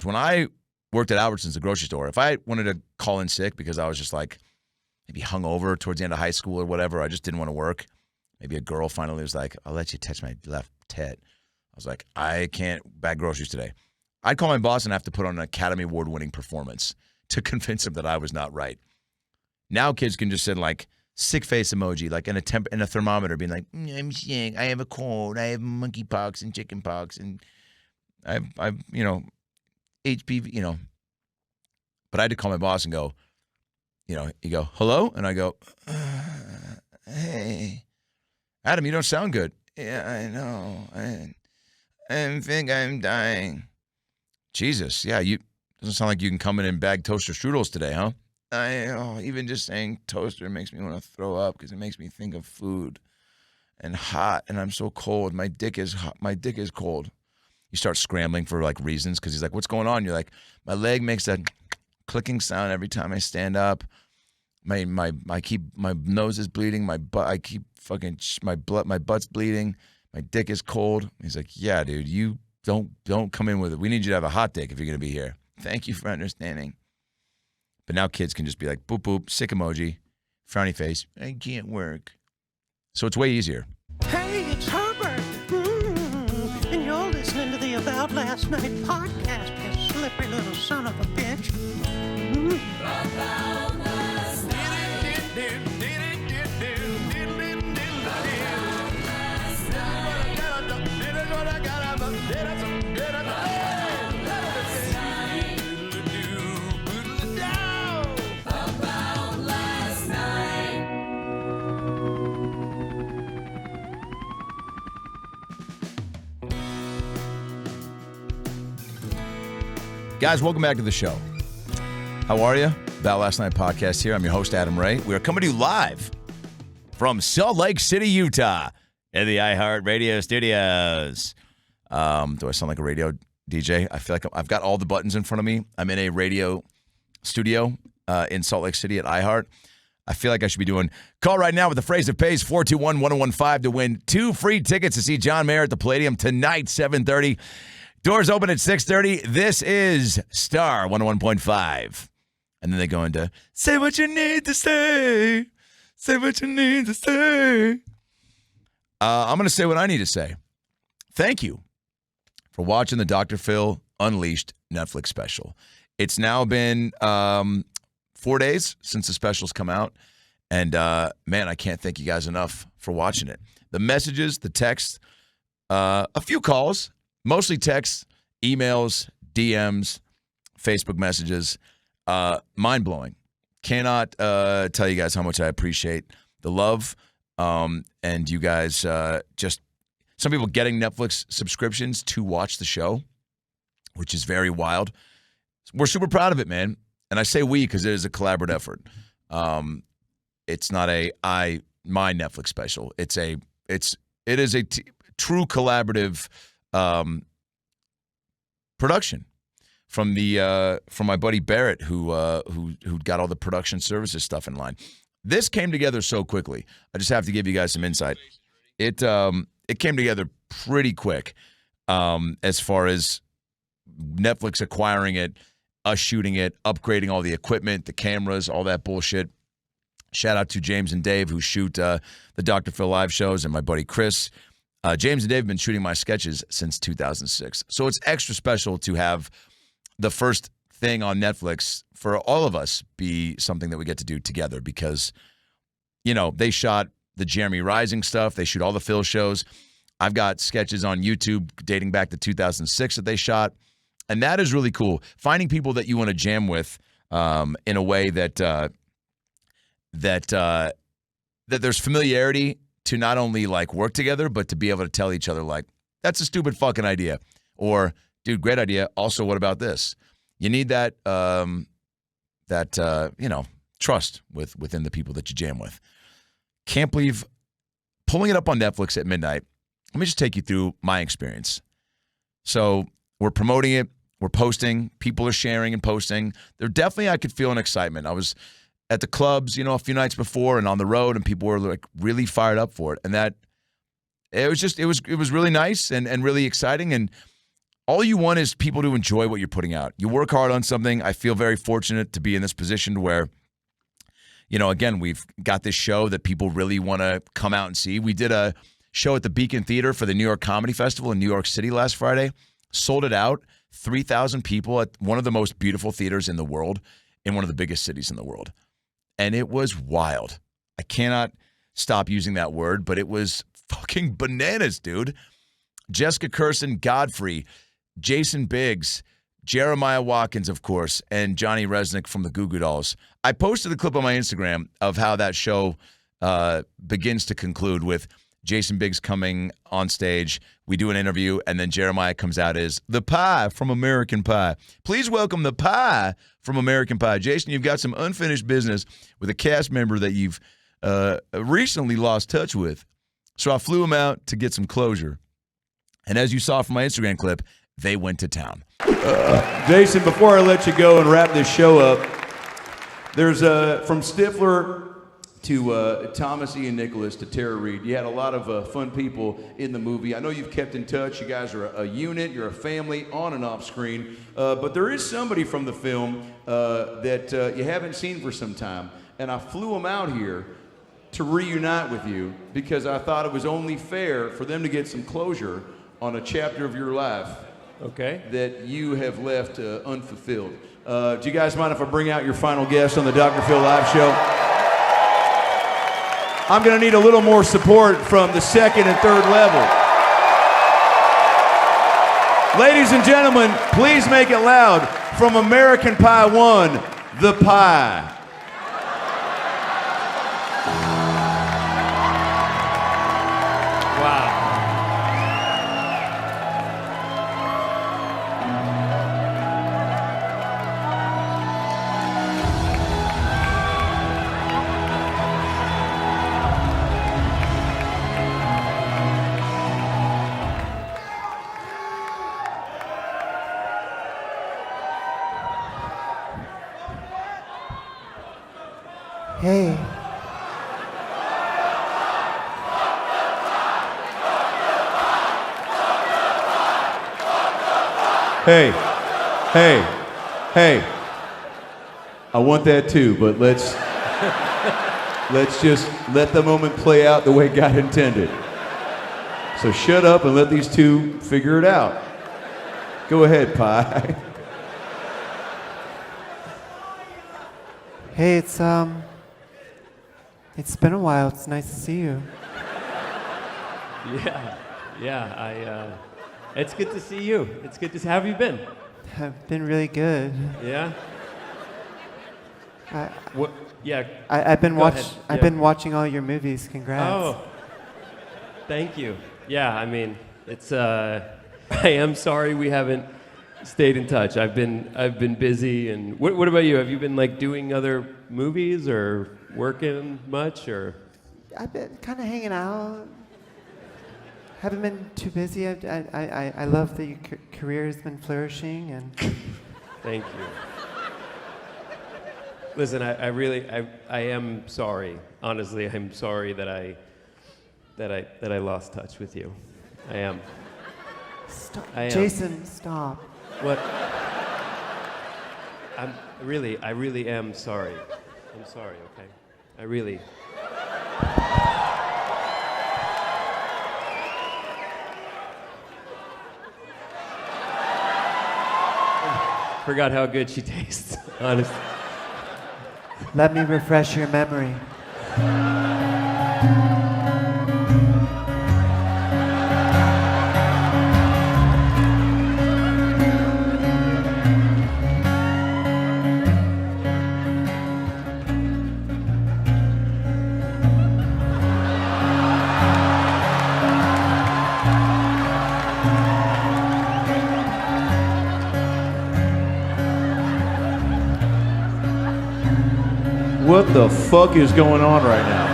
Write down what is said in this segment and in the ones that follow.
when I worked at Albertsons, the grocery store, if I wanted to call in sick because I was just like maybe hungover towards the end of high school or whatever, I just didn't want to work. Maybe a girl finally was like, I'll let you touch my left tit. I was like, I can't bag groceries today. I'd call my boss and have to put on an Academy Award-winning performance to convince him that I was not right. Now kids can just send like sick face emoji, like in a thermometer, being like, I'm sick, I have a cold, I have monkeypox and chickenpox, and I've HPV, But I had to call my boss and go, you go, hello? And I go, hey, Adam, you don't sound good. Yeah, I know. I think I'm dying. Jesus, yeah, doesn't sound like you can come in and bag toaster strudels today, huh? Even just saying toaster makes me want to throw up because it makes me think of food and hot, and I'm so cold. My dick is hot. My dick is cold. You start scrambling for like reasons because he's like, what's going on? You're like, my leg makes that clicking sound every time I stand up. My nose is bleeding. My butt's bleeding. My dick is cold. He's like, yeah, dude, you don't come in with it. We need you to have a hot dick if you're gonna be here. Thank you for understanding. But now kids can just be like, boop, boop, sick emoji, frowny face. I can't work. So it's way easier. Hey, it's Herbert. And you're listening to the About Last Night podcast, you slippery little son of a bitch. About last night. Guys, welcome back to the show. How are you? About Last Night podcast here. I'm your host, Adam Ray. We are coming to you live from Salt Lake City, Utah, in the iHeart Radio studios. Do I sound like a radio DJ? I feel like I've got all the buttons in front of me. I'm in a radio studio in Salt Lake City at iHeart. I feel like I should be doing call right now with the phrase that pays 421-1015 to win 2 free tickets to see John Mayer at the Palladium tonight, 7:30. Doors open at 6:30. This is Star 101.5. And then they go into, say what you need to say. Say what you need to say. I'm going to say what I need to say. Thank you for watching the Dr. Phil Unleashed Netflix special. It's now been 4 days since the special's come out. And, man, I can't thank you guys enough for watching it. The messages, the texts, a few calls. Mostly texts, emails, DMs, Facebook messages. Mind-blowing. Cannot tell you guys how much I appreciate the love. And you guys just – some people getting Netflix subscriptions to watch the show, which is very wild. We're super proud of it, man. And I say we because it is a collaborative effort. It's not my Netflix special. It is a true collaborative production from my buddy Barrett, who got all the production services stuff in line. This came together so quickly. I just have to give you guys some insight. It came together pretty quick, as far as Netflix acquiring it, us shooting it, upgrading all the equipment, the cameras, all that bullshit. Shout out to James and Dave who shoot the Dr. Phil live shows, and my buddy Chris. James and Dave have been shooting my sketches since 2006. So it's extra special to have the first thing on Netflix for all of us be something that we get to do together because, they shot the Jeremy Rising stuff. They shoot all the Phil shows. I've got sketches on YouTube dating back to 2006 that they shot. And that is really cool. Finding people that you want to jam with in a way that there's familiarity to not only like work together, but to be able to tell each other like, that's a stupid fucking idea. Or, dude, great idea. Also, what about this? You need that, trust within the people that you jam with. Can't believe pulling it up on Netflix at midnight. Let me just take you through my experience. So we're promoting it. We're posting. People are sharing and posting. There definitely, I could feel an excitement. I was at the clubs, a few nights before and on the road, and people were like really fired up for it. And that it was really nice and really exciting. And all you want is people to enjoy what you're putting out. You work hard on something. I feel very fortunate to be in this position where, again, we've got this show that people really want to come out and see. We did a show at the Beacon Theater for the New York Comedy Festival in New York City last Friday. Sold it out. 3,000 people at one of the most beautiful theaters in the world, in one of the biggest cities in the world. And it was wild. I cannot stop using that word, but it was fucking bananas, dude. Jessica Kirsten Godfrey, Jason Biggs, Jeremiah Watkins, of course, and Johnny Resnick from the Goo Goo Dolls. I posted a clip on my Instagram of how that show begins to conclude with Jason Biggs coming on stage. We do an interview, and then Jeremiah comes out as the Pie from American Pie. Please welcome the Pie from American Pie. Jason, you've got some unfinished business with a cast member that you've recently lost touch with. So I flew him out to get some closure. And as you saw from my Instagram clip, they went to town. Jason, before I let you go and wrap this show up, there's from Stifler to Thomas Ian Nicholas to Tara Reid. You had a lot of fun people in the movie. I know you've kept in touch. You guys are a unit. You're a family on and off screen. But there is somebody from the film that you haven't seen for some time. And I flew them out here to reunite with you because I thought it was only fair for them to get some closure on a chapter of your life that you have left unfulfilled. Do you guys mind if I bring out your final guest on the Dr. Phil Live Show? I'm going to need a little more support from the second and third level. Ladies and gentlemen, please make it loud from American Pie 1, The Pie. Wow. Hey. Hey. I want that too, but let's just let the moment play out the way God intended. So shut up and let these two figure it out. Go ahead, Pie. Hey, it's been a while. It's nice to see you. Yeah. It's good to see you. It's good to see. How have you been? I've been really good. Yeah. What? Yeah. I've been Go ahead. I've been watching all your movies. Congrats. Oh. Thank you. Yeah. I mean, it's. I am sorry we haven't stayed in touch. I've been busy. And what about you? Have you been like doing other movies or working much or? I've been kind of hanging out. Haven't been too busy. I love that your career has been flourishing and. Thank you. Listen, I really am sorry. Honestly, I'm sorry that I lost touch with you. I am. Stop. I am. Jason, stop. What? I really am sorry. I'm sorry, okay? I really. Forgot how good she tastes, honestly. Let me refresh your memory. What the fuck is going on right now?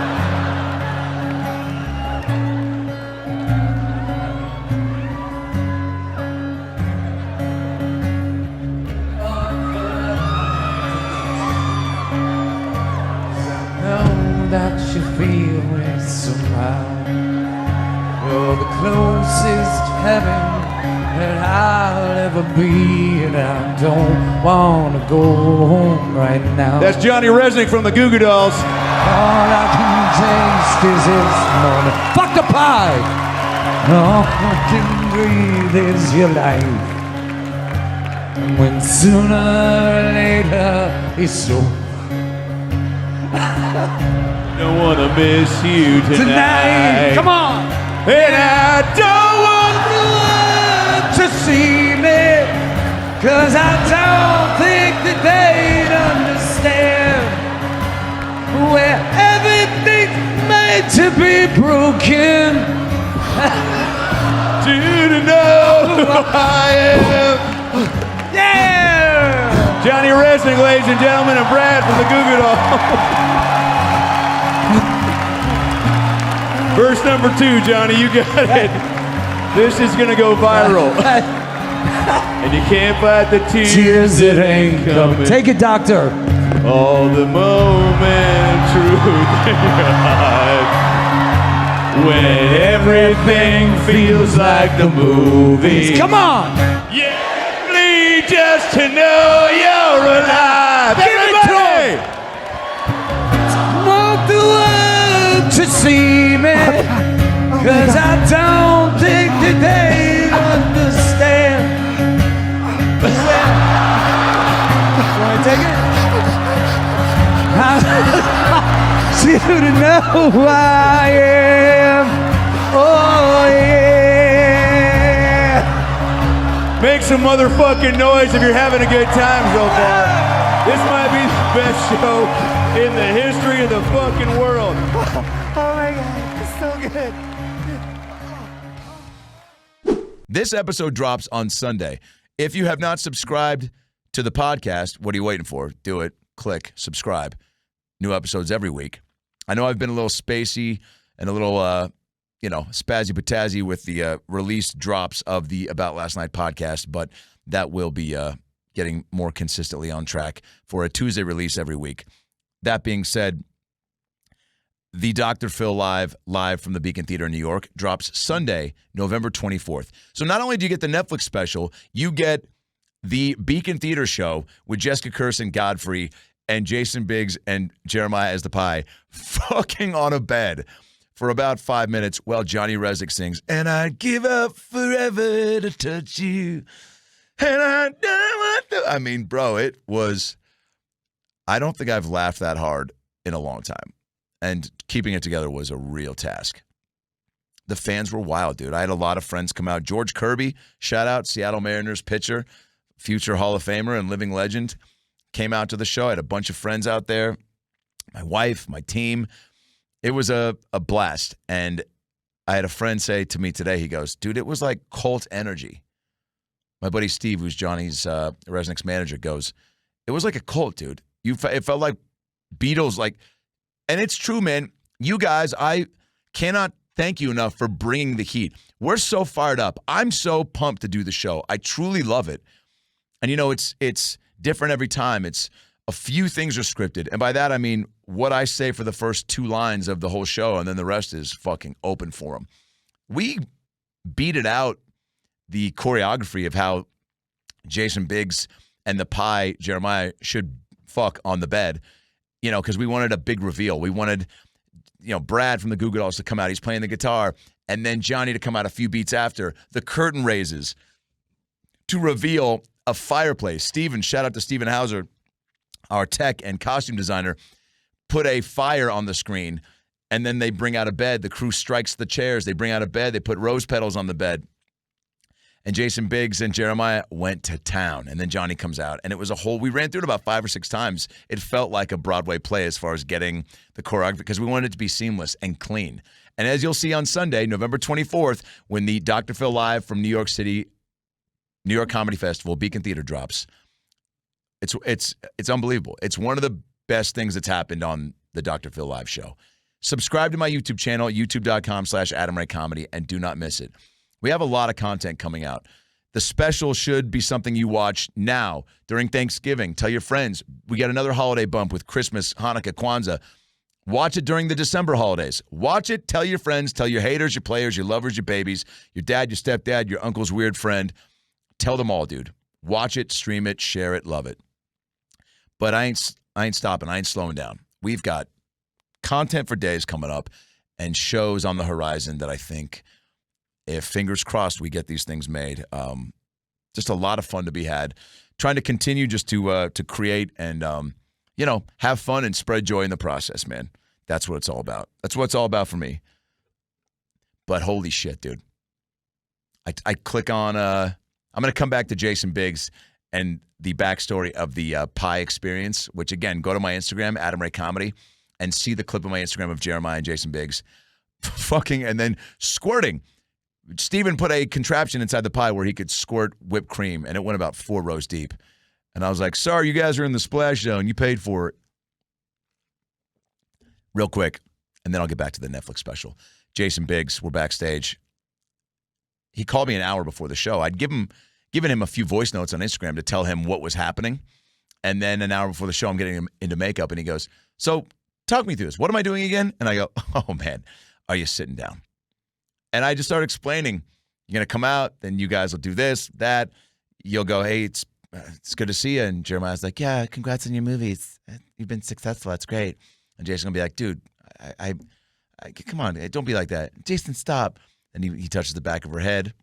Know that you feel it somehow. Well, the closest heaven that I'll ever be, and I don't want to go home right now. That's Johnny Resnick from the Goo Goo Dolls. All I can taste is this morning. Fuck the pie! All I can breathe is your life. And when sooner or later it's so. Don't want to miss you tonight. Come on! And I don't want To see me, 'cause I don't think that they'd understand where everything's made to be broken. you to know who I am. Yeah! Johnny Resnick, ladies and gentlemen, and Brad from the Goo Goo Dolls. Verse number 2, Johnny, you got it. This is gonna go viral. And you can't fight the tears that ain't coming. Take it, doctor. All the moment of truth in your heart. When everything feels like the movies. Come on! Yeah, bleed just to know you're alive. Give it to Everybody! Want the world to see me, 'cause I don't think that they understand. Want to take it? You to know who I am. Oh yeah. Make some motherfucking noise if you're having a good time so far. This might be the best show in the history of the fucking world. Oh my God, it's so good. This episode drops on Sunday. If you have not subscribed to the podcast, what are you waiting for? Do it. Click subscribe. New episodes every week. I know I've been a little spacey and a little, spazzy-patazzy with the release drops of the About Last Night podcast, but that will be getting more consistently on track for a Tuesday release every week. That being said, the Dr. Phil live from the Beacon Theater in New York drops Sunday, November 24th. So not only do you get the Netflix special, you get the Beacon Theater show with Jessica Kirsten Godfrey and Jason Biggs and Jeremiah as the Pie fucking on a bed for about 5 minutes while Johnny Resnick sings, and I'd give up forever to touch you. And I don't want to. I mean, bro, it was, I don't think I've laughed that hard in a long time. And keeping it together was a real task. The fans were wild, dude. I had a lot of friends come out. George Kirby, shout out, Seattle Mariners pitcher, future Hall of Famer and living legend, came out to the show. I had a bunch of friends out there, my wife, my team. It was a blast. And I had a friend say to me today, he goes, dude, it was like cult energy. My buddy Steve, who's Johnny's Resnick's manager, goes, it was like a cult, dude. It felt like Beatles, like, and it's true, man. You guys, I cannot thank you enough for bringing the heat. We're so fired up. I'm so pumped to do the show. I truly love it. And, you know, it's different every time. It's a few things are scripted. And by that, I mean what I say for the first 2 lines of the whole show, and then the rest is fucking open for them. We beat it out, the choreography of how Jason Biggs and the Pie, Jeremiah, should fuck on the bed, you know, because we wanted a big reveal. We wanted, you know, Brad from the Goo Goo Dolls to come out. He's playing the guitar. And then Johnny to come out a few beats after. The curtain raises to reveal a fireplace. Steven, shout out to Steven Hauser, our tech and costume designer, put a fire on the screen, and then they bring out a bed. The crew strikes the chairs. They bring out a bed. They put rose petals on the bed. And Jason Biggs and Jeremiah went to town. And then Johnny comes out. And it was a whole, we ran through it about 5 or 6 times. It felt like a Broadway play as far as getting the choreography, because we wanted it to be seamless and clean. And as you'll see on Sunday, November 24th, when the Dr. Phil Live from New York City, New York Comedy Festival, Beacon Theater drops, it's unbelievable. It's one of the best things that's happened on the Dr. Phil Live show. Subscribe to my YouTube channel, youtube.com/AdamRayComedy, and do not miss it. We have a lot of content coming out. The special should be something you watch now during Thanksgiving. Tell your friends. We got another holiday bump with Christmas, Hanukkah, Kwanzaa. Watch it during the December holidays. Watch it. Tell your friends. Tell your haters, your players, your lovers, your babies, your dad, your stepdad, your uncle's weird friend. Tell them all, dude. Watch it, stream it, share it, love it. But I ain't stopping. I ain't slowing down. We've got content for days coming up and shows on the horizon that I think, if fingers crossed, we get these things made. Just a lot of fun to be had. Trying to continue just to create and have fun and spread joy in the process, man. That's what it's all about. That's what it's all about for me. But holy shit, dude. I click on, I'm going to come back to Jason Biggs and the backstory of the pie experience, which, again, go to my Instagram, Adam Ray Comedy, and see the clip of my Instagram of Jeremiah and Jason Biggs fucking and then squirting. Steven put a contraption inside the pie where he could squirt whipped cream, and it went about 4 rows deep. And I was like, sorry, you guys are in the splash zone. You paid for it. Real quick, and then I'll get back to the Netflix special. Jason Biggs, we're backstage. He called me an hour before the show. I'd given him a few voice notes on Instagram to tell him what was happening. And then an hour before the show, I'm getting him into makeup, and he goes, so talk me through this. What am I doing again? And I go, oh, man, are you sitting down? And I just started explaining, you're going to come out, then you guys will do this, that. You'll go, hey, it's good to see you. And Jeremiah's like, yeah, congrats on your movies. You've been successful. That's great. And Jason's going to be like, dude, I come on, don't be like that. Jason, stop. And he touches the back of her head.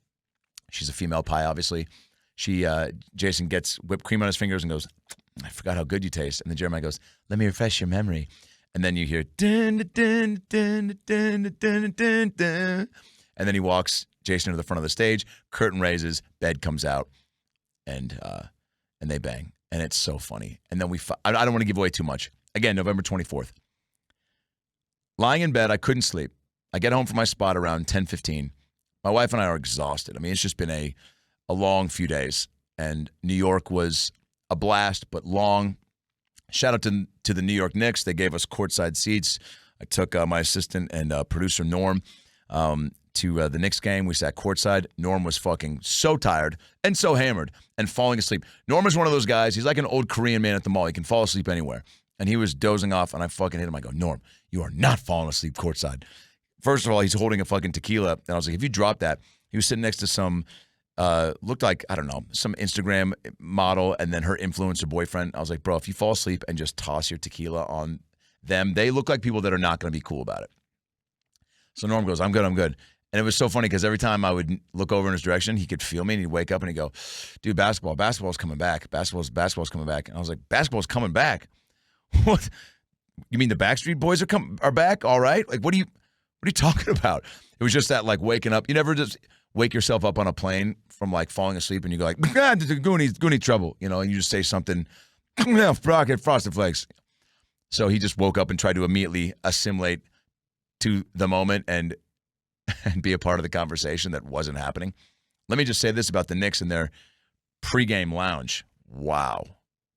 She's a female pie, obviously. Jason gets whipped cream on his fingers and goes, I forgot how good you taste. And then Jeremiah goes, let me refresh your memory. And then you hear, dun, dun, dun, dun, dun, dun, dun. And then he walks Jason to the front of the stage, curtain raises, bed comes out, and they bang. And it's so funny. And then I don't want to give away too much. Again, November 24th. Lying in bed, I couldn't sleep. I get home from my spot around 10:15. My wife and I are exhausted. I mean, it's just been a long few days. And New York was a blast, but long. Shout out to the New York Knicks. They gave us courtside seats. I took my assistant and producer, Norm, to the Knicks game. We sat courtside. Norm was fucking so tired and so hammered and falling asleep. Norm is one of those guys. He's like an old Korean man at the mall. He can fall asleep anywhere. And he was dozing off, and I fucking hit him. I go, Norm, you are not falling asleep courtside. First of all, he's holding a fucking tequila. And I was like, if you drop that, he was sitting next to some, looked like, I don't know, some Instagram model and then her influencer boyfriend. I was like, bro, if you fall asleep and just toss your tequila on them, they look like people that are not going to be cool about it. So Norm goes, I'm good. And it was so funny because every time I would look over in his direction, he could feel me and he'd wake up and he'd go, dude, basketball's coming back. Basketball's coming back. And I was like, basketball's coming back? What? You mean the Backstreet Boys are back? All right. Like, what are you talking about? It was just that, like, waking up. You never just wake yourself up on a plane from, like, falling asleep and you go like, Goonie trouble, and you just say something, Frosted Flakes. So he just woke up and tried to immediately assimilate to the moment and be a part of the conversation that wasn't happening. Let me just say this about the Knicks and their pregame lounge. Wow.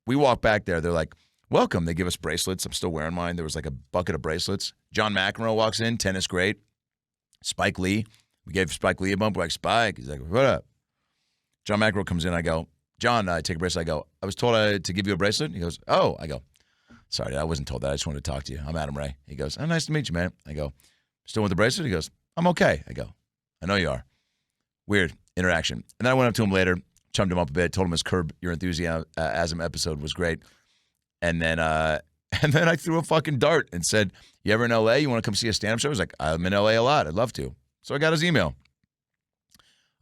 We walk back there. They're like, welcome. They give us bracelets. I'm still wearing mine. There was like a bucket of bracelets. John McEnroe walks in. Tennis great. Spike Lee. We gave Spike Lee a bump. We're like, Spike. He's like, what up? John McEnroe comes in. I go, John, I take a bracelet. I go, I was told to give you a bracelet. He goes, oh. I go, sorry, I wasn't told that. I just wanted to talk to you. I'm Adam Ray. He goes, oh, nice to meet you, man. I go, still with the bracelet? He goes, I'm okay. I go, I know you are. Weird interaction. And then I went up to him later, chummed him up a bit, told him his Curb Your Enthusiasm episode was great. And then I threw a fucking dart and said, you ever in L.A.? You want to come see a stand-up show? He was like, I'm in L.A. a lot. I'd love to. So I got his email.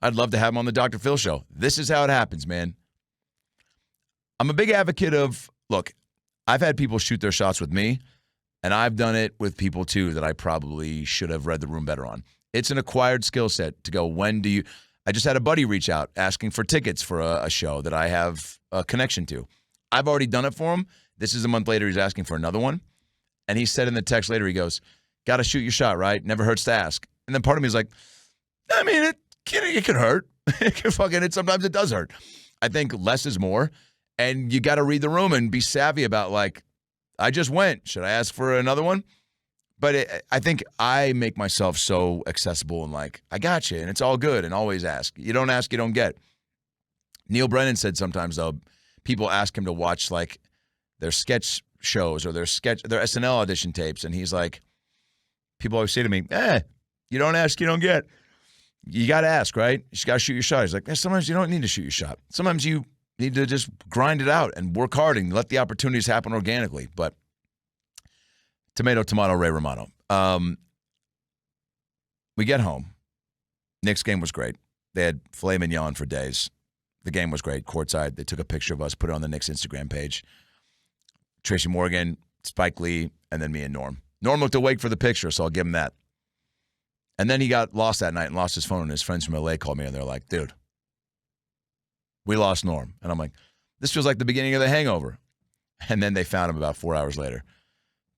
I'd love to have him on the Dr. Phil show. This is how it happens, man. I'm a big advocate of, look, I've had people shoot their shots with me, and I've done it with people, too, that I probably should have read the room better on. It's an acquired skill set to go, I just had a buddy reach out asking for tickets for a show that I have a connection to. I've already done it for him. This is a month later. He's asking for another one. And he said in the text later, he goes, got to shoot your shot, right? Never hurts to ask. And then part of me is like, I mean, it can hurt. Sometimes it does hurt. I think less is more. And you got to read the room and be savvy about, like, I just went. Should I ask for another one? But I think I make myself so accessible and like, I got you. And it's all good. And always ask. You don't ask, you don't get. Neil Brennan said sometimes, though, people ask him to watch, like, their sketch shows or their SNL audition tapes, and he's like, people always say to me, you don't ask, you don't get. You got to ask, right? You just got to shoot your shot. He's like, sometimes you don't need to shoot your shot. Sometimes you need to just grind it out and work hard and let the opportunities happen organically. But tomato, Ray Romano. We get home. Knicks game was great. They had filet mignon for days. The game was great, courtside. They took a picture of us, put it on the Knicks Instagram page. Tracy Morgan, Spike Lee, and then me and Norm. Norm looked awake for the picture, so I'll give him that. And then he got lost that night and lost his phone, and his friends from LA called me, and they're like, dude, we lost Norm. And I'm like, this feels like the beginning of The Hangover. And then they found him about 4 hours later.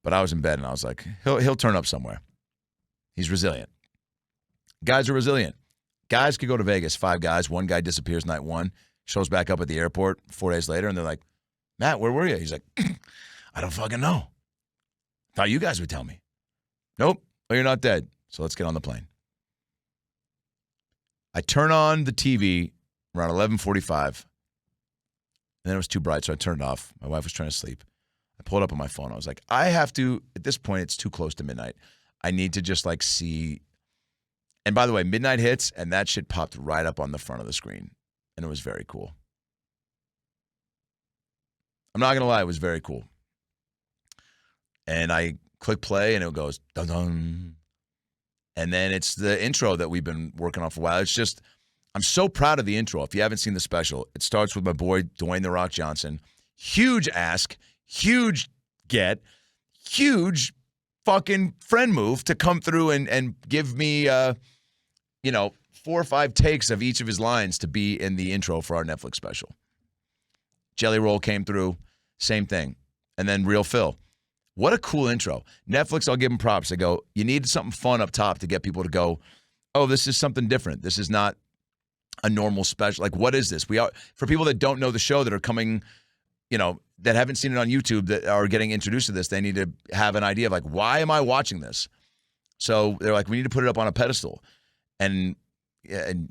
But I was in bed, and I was like, he'll turn up somewhere. He's resilient. Guys are resilient. Guys could go to Vegas, 5 guys. 1 guy disappears night 1, shows back up at the airport 4 days later, and they're like, Matt, where were you? He's like, I don't fucking know. Thought you guys would tell me. Nope. Well, you're not dead. So let's get on the plane. I turn on the TV around 11:45, and then it was too bright, so I turned it off. My wife was trying to sleep. I pulled it up on my phone. I was like, I have to, at this point, it's too close to midnight. I need to just like see. And by the way, midnight hits, and that shit popped right up on the front of the screen, and it was very cool. I'm not going to lie, it was very cool. And I click play, and it goes, dun-dun. And then it's the intro that we've been working on for a while. It's just, I'm so proud of the intro. If you haven't seen the special, it starts with my boy, Dwayne The Rock Johnson. Huge ask, huge get, huge fucking friend move to come through and give me, 4 or 5 takes of each of his lines to be in the intro for our Netflix special. Jelly Roll came through, same thing. And then Real Phil. What a cool intro. Netflix, I'll give them props. They go, you need something fun up top to get people to go, oh, this is something different. This is not a normal special. Like, what is this? For people that don't know the show that are coming, that haven't seen it on YouTube, that are getting introduced to this, they need to have an idea of like, why am I watching this? So they're like, we need to put it up on a pedestal. And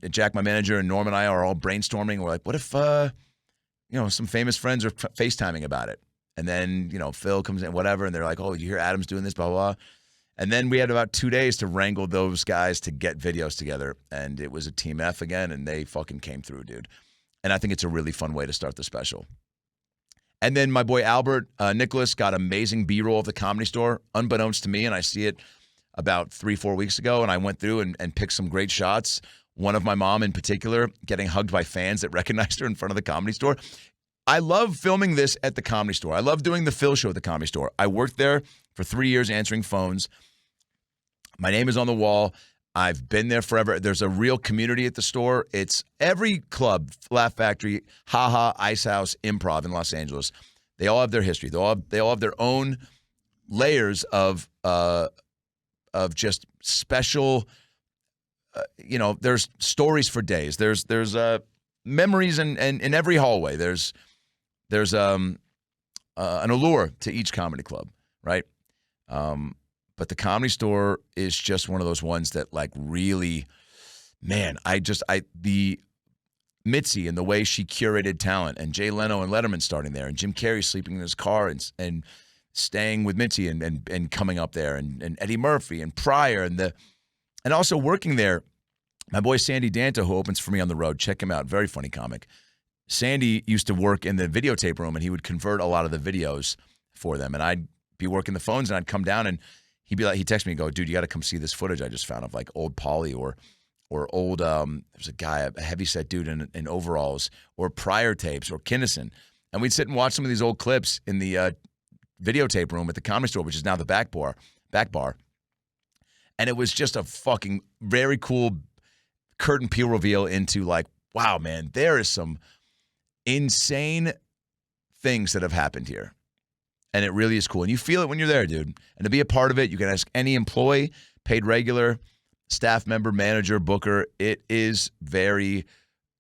Jack, my manager, and Norm and I are all brainstorming. We're like, what if, some famous friends are FaceTiming about it? And then, Phil comes in, whatever, and they're like, oh, you hear Adam's doing this, blah, blah, blah. And then we had about 2 days to wrangle those guys to get videos together. And it was a team F again, and they fucking came through, dude. And I think it's a really fun way to start the special. And then my boy Albert Nicholas got amazing B-roll of the Comedy Store, unbeknownst to me, and I see it about 3-4 weeks ago, and I went through and picked some great shots. One of my mom in particular getting hugged by fans that recognized her in front of the Comedy Store. I love filming this at the Comedy Store. I love doing the Phil show at the Comedy Store. I worked there for 3 years answering phones. My name is on the wall. I've been there forever. There's a real community at the store. It's every club, Laugh Factory, Haha, Ice House, Improv in Los Angeles. They all have their history. They all have their own layers of just special. There's stories for days. There's memories in every hallway. There's an allure to each comedy club, right? But the Comedy Store is just one of those ones that like really, man, the Mitzi and the way she curated talent, and Jay Leno and Letterman starting there, and Jim Carrey sleeping in his car and staying with Mitzi and coming up there, and Eddie Murphy and Pryor and also working there. My boy Sandy Danta, who opens for me on the road, check him out. Very funny comic. Sandy used to work in the videotape room, and he would convert a lot of the videos for them. And I'd be working the phones, and I'd come down, and he'd be like, he'd text me and go, dude, you got to come see this footage I just found of like old Pauly or old, there's a guy, a heavyset dude in overalls, or Pryor tapes, or Kinnison. And we'd sit and watch some of these old clips in the videotape room at the Comedy Store, which is now the back bar. And it was just a fucking very cool curtain peel reveal into like, wow, man, there is some insane things that have happened here. And it really is cool. And you feel it when you're there, dude. And to be a part of it, you can ask any employee, paid regular, staff member, manager, booker. It is very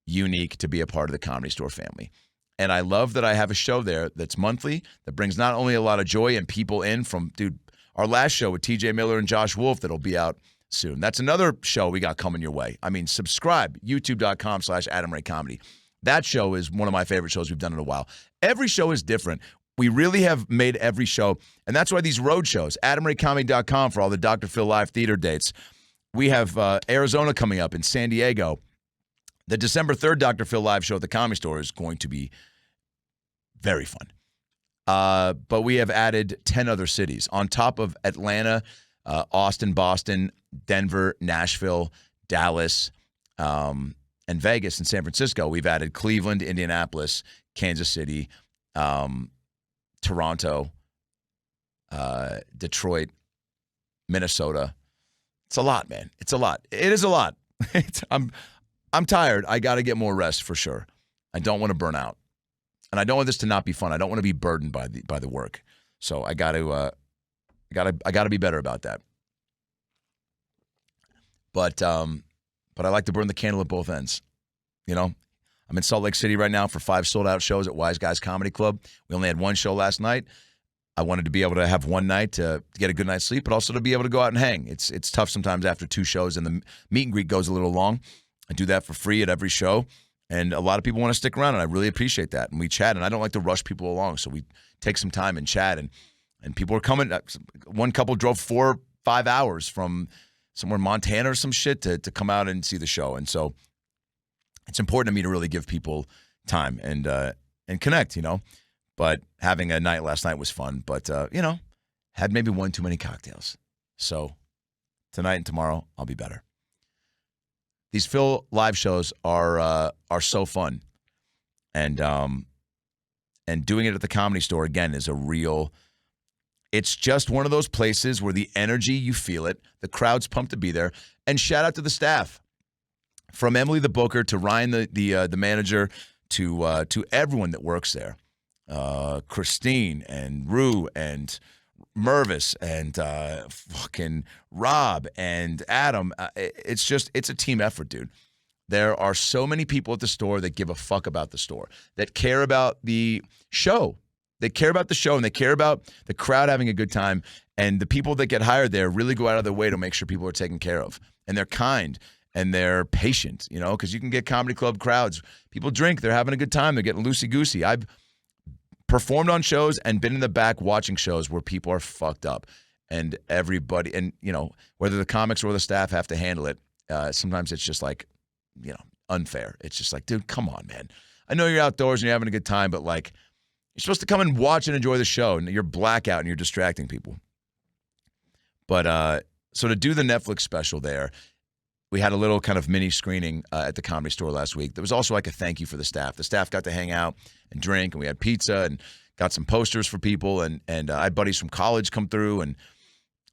unique to be a part of the Comedy Store family. And I love that I have a show there that's monthly that brings not only a lot of joy and people in from, dude, our last show with TJ Miller and Josh Wolf that'll be out soon. That's another show we got coming your way. I mean, subscribe, youtube.com/Adam Ray Comedy. That show is one of my favorite shows we've done in a while. Every show is different. we really have made every show, and that's why these road shows, AdamRayComedy.com for all the Dr. Phil live theater dates. We have Arizona coming up in San Diego. The December 3rd Dr. Phil live show at the Comedy Store is going to be very fun. But we have added 10 other cities on top of Atlanta, Austin, Boston, Denver, Nashville, Dallas, and Vegas and San Francisco. We've added Cleveland, Indianapolis, Kansas City, Toronto, Detroit, Minnesota. It's a lot, man. It's a lot. It is a lot. I'm tired. I got to get more rest for sure. I don't want to burn out, and I don't want this to not be fun. I don't want to be burdened by the work. So I got to be better about that. But I like to burn the candle at both ends. You know, I'm in Salt Lake City right now for 5 sold-out shows at Wise Guys Comedy Club. We only had one show last night. I wanted to be able to have one night to get a good night's sleep, but also to be able to go out and hang. It's tough sometimes after 2 shows, and the meet and greet goes a little long. I do that for free at every show, and a lot of people want to stick around, and I really appreciate that. And we chat, and I don't like to rush people along, so we take some time and chat, and people are coming. One couple drove 4 or 5 hours from somewhere in Montana or some shit to come out and see the show, and so it's important to me to really give people time and connect, you know. But having a night last night was fun, but, you know, had maybe one too many cocktails. So tonight and tomorrow, I'll be better. These Phil live shows are so fun. And doing it at the Comedy Store, again, is a real – it's just one of those places where the energy, you feel it. The crowd's pumped to be there. And shout out to the staff. From Emily the booker to Ryan the manager to everyone that works there. Christine and Rue and Mervis and fucking Rob and Adam. It's a team effort, dude. There are so many people at the store that give a fuck about the store, that care about the show. They care about the show, and they care about the crowd having a good time. And the people that get hired there really go out of their way to make sure people are taken care of. And they're kind. And they're patient, you know, because you can get comedy club crowds. People drink. They're having a good time. They're getting loosey-goosey. I've performed on shows and been in the back watching shows where people are fucked up. And everybody, and, you know, whether the comics or the staff have to handle it, sometimes it's just like, you know, unfair. It's just like, dude, come on, man. I know you're outdoors and you're having a good time, but, like, you're supposed to come and watch and enjoy the show. And you're blackout and you're distracting people. But so to do the Netflix special there, we had a little kind of mini screening at the Comedy Store last week. There was also like a thank you for the staff. The staff got to hang out and drink, and we had pizza and got some posters for people. And I had buddies from college come through, and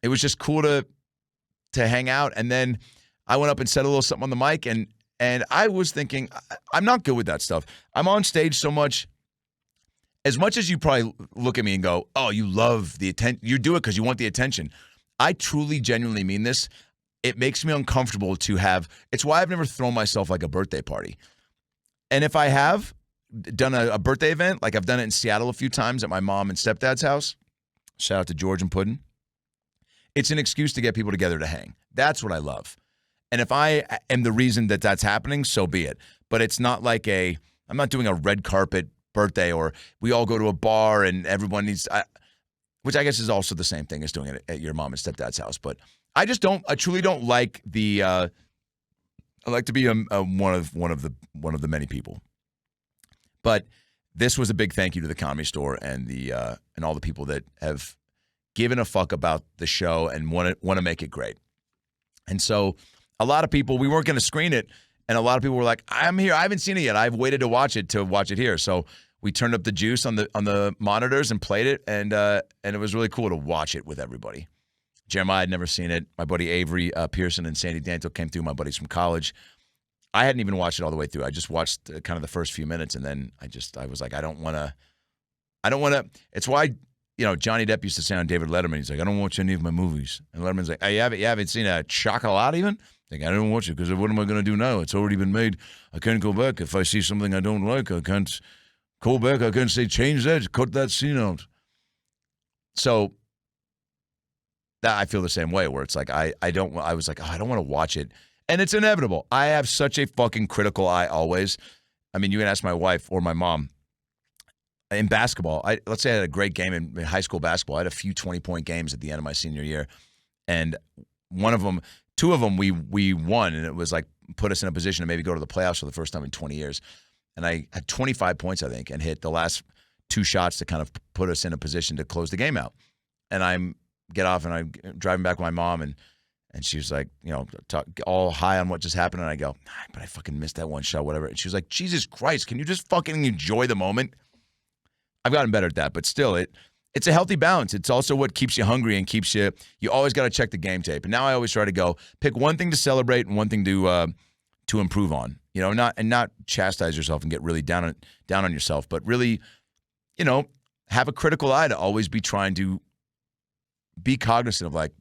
it was just cool to hang out. And then I went up and said a little something on the mic, and I was thinking, I'm not good with that stuff. I'm on stage so much. As much as you probably look at me and go, oh, you love the attention. You do it because you want the attention. I truly, genuinely mean this. It makes me uncomfortable to have – it's why I've never thrown myself like a birthday party. And if I have done a birthday event, like I've done it in Seattle a few times at my mom and stepdad's house, shout out to George and Puddin', it's an excuse to get people together to hang. That's what I love. And if I am the reason that that's happening, so be it. But it's not like I'm not doing a red carpet birthday or we all go to a bar and everyone needs which I guess is also the same thing as doing it at your mom and stepdad's house. But I truly don't like the. I like to be one of the many people. But this was a big thank you to the Comedy Store and and all the people that have given a fuck about the show and want to make it great. And so a lot of people, we weren't going to screen it, and a lot of people were like, "I'm here. I haven't seen it yet. I've waited to watch it here." So we turned up the juice on the monitors and played it, and it was really cool to watch it with everybody. Jeremiah had never seen it. My buddy Avery Pearson and Sandy Danto came through, my buddies from college. I hadn't even watched it all the way through. I just watched kind of the first few minutes, and then I was like, I don't want to. It's why, you know, Johnny Depp used to say on David Letterman, he's like, I don't watch any of my movies. And Letterman's like, you haven't seen a Chocolat even? Like, I don't watch it because what am I going to do now? It's already been made. I can't go back. If I see something I don't like, I can't go back. I can't say, change that, cut that scene out. So that I feel the same way where it's like, I was like, I don't want to watch it. And it's inevitable. I have such a fucking critical eye always. I mean, you can ask my wife or my mom. in basketball, let's say I had a great game in high school basketball. I had a few 20-point games at the end of my senior year, and two of them we won, and it was like put us in a position to maybe go to the playoffs for the first time in 20 years. And I had 25 points, I think, and hit the last 2 shots to kind of put us in a position to close the game out. And I get off, and I'm driving back with my mom, and she was like, all high on what just happened. And I go, but I fucking missed that one shot, whatever. And she was like, Jesus Christ, can you just fucking enjoy the moment? I've gotten better at that, but still, it's a healthy balance. It's also what keeps you hungry and keeps you always got to check the game tape. And now I always try to go pick one thing to celebrate and one thing to improve on. Not chastise yourself and get really down on yourself, but really, have a critical eye to always be trying to be cognizant of, like,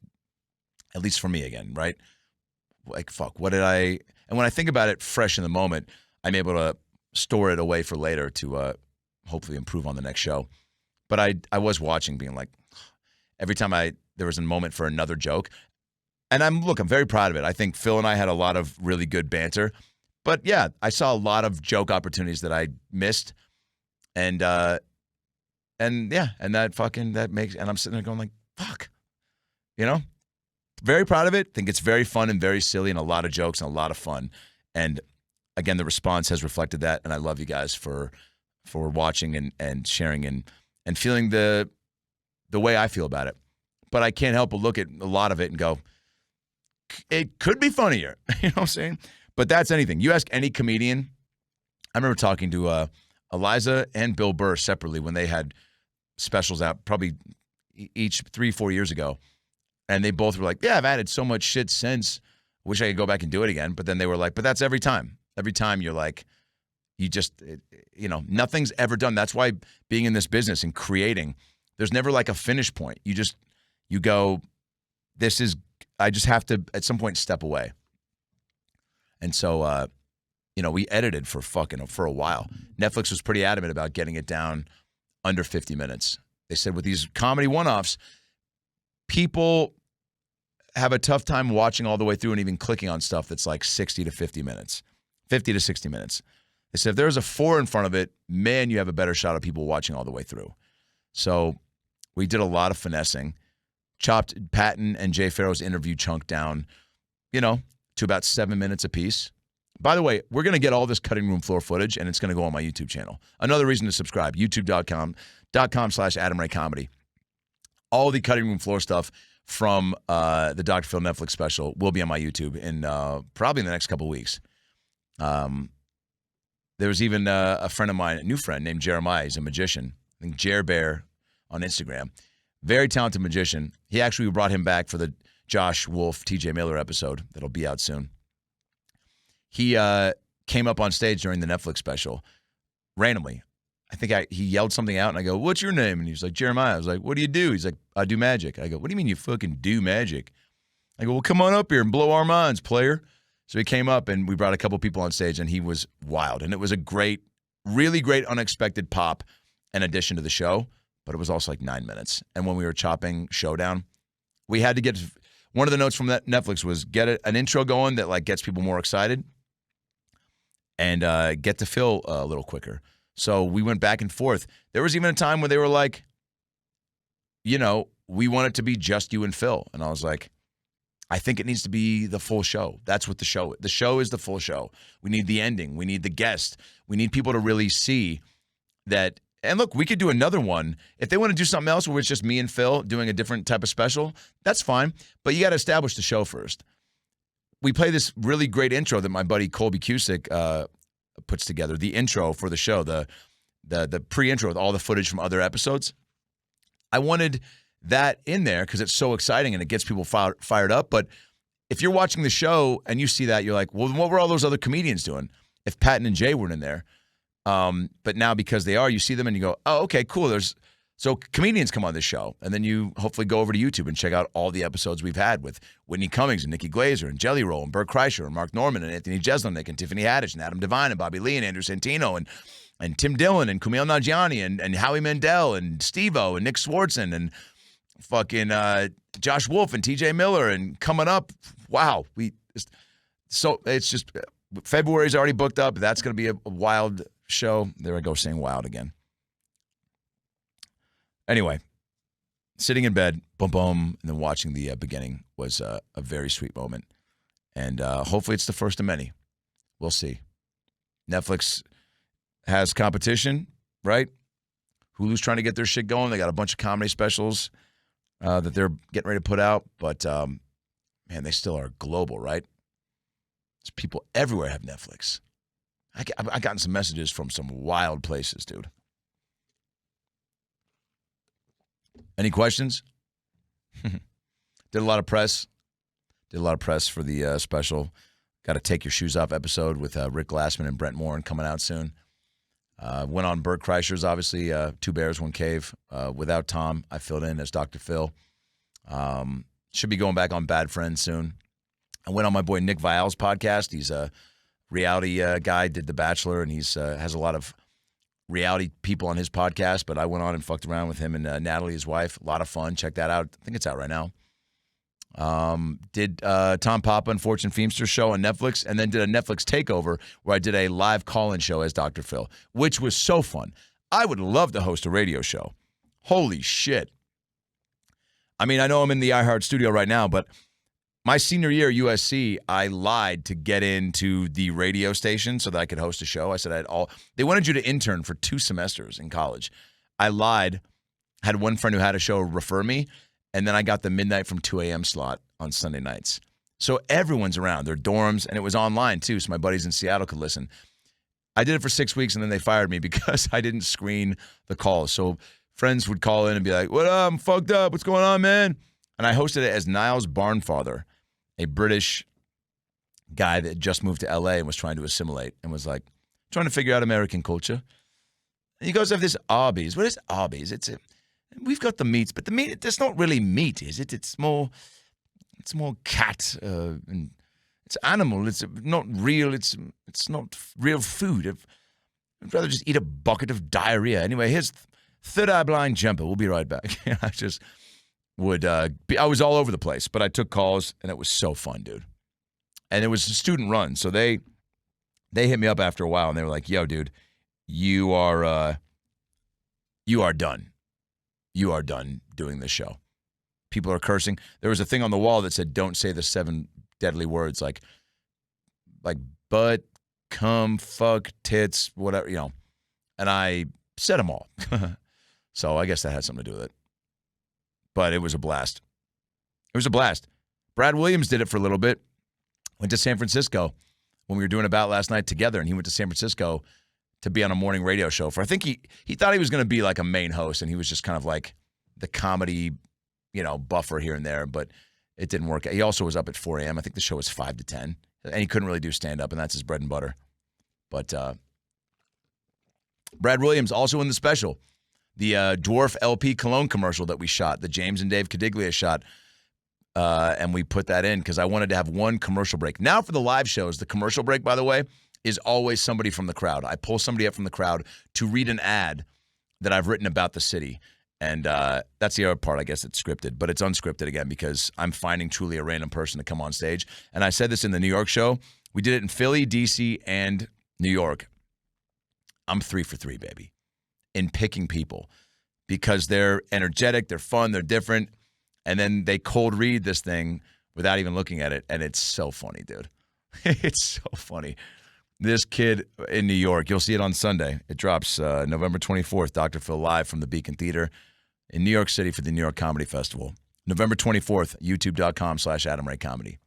at least for me again, right? Like, fuck, what did I? And when I think about it fresh in the moment, I'm able to store it away for later to hopefully improve on the next show. But I was watching, being like, every time there was a moment for another joke, and I'm very proud of it. I think Phil and I had a lot of really good banter, but yeah, I saw a lot of joke opportunities that I missed, and that makes, and I'm sitting there going like, fuck, very proud of it. Think it's very fun and very silly, and a lot of jokes and a lot of fun. And again, the response has reflected that, and I love you guys for watching and sharing and feeling the way I feel about it. But I can't help but look at a lot of it and go, it could be funnier. You know what I'm saying? But that's anything. You ask any comedian. I remember talking to Eliza and Bill Burr separately when they had specials out, probably each 3-4 years ago. And they both were like, yeah, I've added so much shit since. Wish I could go back and do it again. But then they were like, but that's every time. Every time you're like, nothing's ever done. That's why being in this business and creating, there's never like a finish point. You go, I just have to at some point step away. And so, we edited for a while. Netflix was pretty adamant about getting it down under 50 minutes. They said with these comedy one-offs, people have a tough time watching all the way through and even clicking on stuff that's like 60 to 50 minutes, 50 to 60 minutes. They said if there's a 4 in front of it, man, you have a better shot of people watching all the way through. So we did a lot of finessing, chopped Patton and Jay Farrow's interview chunk down, to about 7 minutes apiece. By the way, we're going to get all this cutting room floor footage, and it's going to go on my YouTube channel. Another reason to subscribe, youtube.com/Adam Ray Comedy. All the cutting room floor stuff from the Dr. Phil Netflix special will be on my YouTube in probably in the next couple of weeks. There was even a friend of mine, a new friend named Jeremiah. He's a magician. I think Jer Bear on Instagram. Very talented magician. He actually brought him back for the Josh Wolf, TJ Miller episode that'll be out soon. He came up on stage during the Netflix special randomly. I think he yelled something out, and I go, what's your name? And he was like, Jeremiah. I was like, what do you do? He's like, I do magic. I go, what do you mean you fucking do magic? I go, well, come on up here and blow our minds, player. So he came up, and we brought a couple people on stage, and he was wild. And it was a great, really great, unexpected pop and addition to the show, but it was also like 9 minutes. And when we were chopping Showdown, we had to get, one of the notes from that Netflix was get an intro going that like gets people more excited and get to Phil a little quicker. So we went back and forth. There was even a time where they were like, we want it to be just you and Phil. And I was like, I think it needs to be the full show. That's what the show is the full show. We need the ending. We need the guest. We need people to really see that. And look, we could do another one. If they want to do something else where it's just me and Phil doing a different type of special, that's fine. But you got to establish the show first. We play this really great intro that my buddy Colby Cusick puts together, the intro for the show, the pre-intro with all the footage from other episodes. I wanted that in there because it's so exciting and it gets people fired up. But if you're watching the show and you see that, you're like, well, what were all those other comedians doing if Patton and Jay weren't in there? But now because they are, you see them and you go, oh, okay, cool. So comedians come on this show. And then you hopefully go over to YouTube and check out all the episodes we've had with Whitney Cummings and Nikki Glazer and Jelly Roll and Bert Kreischer and Mark Norman and Anthony Jeselnik and Tiffany Haddish and Adam Devine and Bobby Lee and Andrew Santino and Tim Dillon and Kumail Nanjiani and Howie Mandel and Steve-O and Nick Swartzen and fucking Josh Wolf and TJ Miller and coming up. Wow. It's just February's already booked up. That's going to be a wild show. There I go saying wild again. Anyway, sitting in bed, boom, boom, and then watching the beginning was a very sweet moment. And hopefully it's the first of many. We'll see. Netflix has competition, right? Hulu's trying to get their shit going. They got a bunch of comedy specials that they're getting ready to put out. But, man, they still are global, right? There's people everywhere have Netflix. I've gotten some messages from some wild places, dude. Any questions? Did a lot of press. Did a lot of press for the special. Got to Take Your Shoes Off episode with Rick Glassman and Brent Morin coming out soon. Went on Bert Kreischer's, obviously, Two Bears, One Cave. Without Tom, I filled in as Dr. Phil. Should be going back on Bad Friends soon. I went on my boy Nick Vial's podcast. He's a reality guy, did The Bachelor, and he's has a lot of reality people on his podcast. But I went on and fucked around with him and Natalie, his wife. A lot of fun. Check that out. I think it's out right now. Did Tom Papa and Fortune Feimster's show on Netflix, and then did a Netflix takeover where I did a live call-in show as Dr. Phil, which was so fun. I would love to host a radio show. Holy shit. I mean, I know I'm in the iHeart studio right now, but my senior year at USC, I lied to get into the radio station so that I could host a show. I said they wanted you to intern for 2 semesters in college. I lied, had one friend who had a show refer me, and then I got the midnight from 2 a.m. slot on Sunday nights. So everyone's around, their dorms, and it was online too, so my buddies in Seattle could listen. I did it for 6 weeks, and then they fired me because I didn't screen the calls. So friends would call in and be like, "What up? I'm fucked up. What's going on, man?" And I hosted it as Niles Barnfather, a British guy that just moved to LA and was trying to assimilate and was like trying to figure out American culture. And he goes, "I have this Arby's." What is Arby's? We've got the meats, but the meat, it's not really meat, is it? It's more cat and it's animal. It's not real. It's not real food. I'd rather just eat a bucket of diarrhea. Anyway, here's Third Eye Blind Jumper. We'll be right back. I just would I was all over the place, but I took calls, and it was so fun, dude. And it was a student run, so they hit me up after a while, and they were like, "Yo, dude, you are done. You are done doing this show. People are cursing." There was a thing on the wall that said, "Don't say the 7 deadly words," like butt, cum, fuck, tits, whatever, And I said them all. So I guess that had something to do with it. But it was a blast. It was a blast. Brad Williams did it for a little bit. Went to San Francisco when we were doing About Last Night together, and he went to San Francisco to be on a morning radio show for, I think he thought he was going to be like a main host, and he was just kind of like the comedy, buffer here and there, but it didn't work. He also was up at 4 a.m. I think the show was 5 to 10, and he couldn't really do stand-up, and that's his bread and butter. But Brad Williams also in the special. The Dwarf LP Cologne commercial that we shot, the James and Dave Cadiglia shot, and we put that in because I wanted to have one commercial break. Now for the live shows, the commercial break, by the way, is always somebody from the crowd. I pull somebody up from the crowd to read an ad that I've written about the city. And that's the other part, I guess, it's scripted. But it's unscripted, again, because I'm finding truly a random person to come on stage. And I said this in the New York show. We did it in Philly, D.C., and New York. I'm 3 for 3, baby, in picking people because they're energetic, they're fun, they're different. And then they cold read this thing without even looking at it. And it's so funny, dude. It's so funny. This kid in New York, you'll see it on Sunday. It drops November 24th, Dr. Phil live from the Beacon Theater in New York City for the New York Comedy Festival. November 24th, youtube.com/Adam Ray Comedy.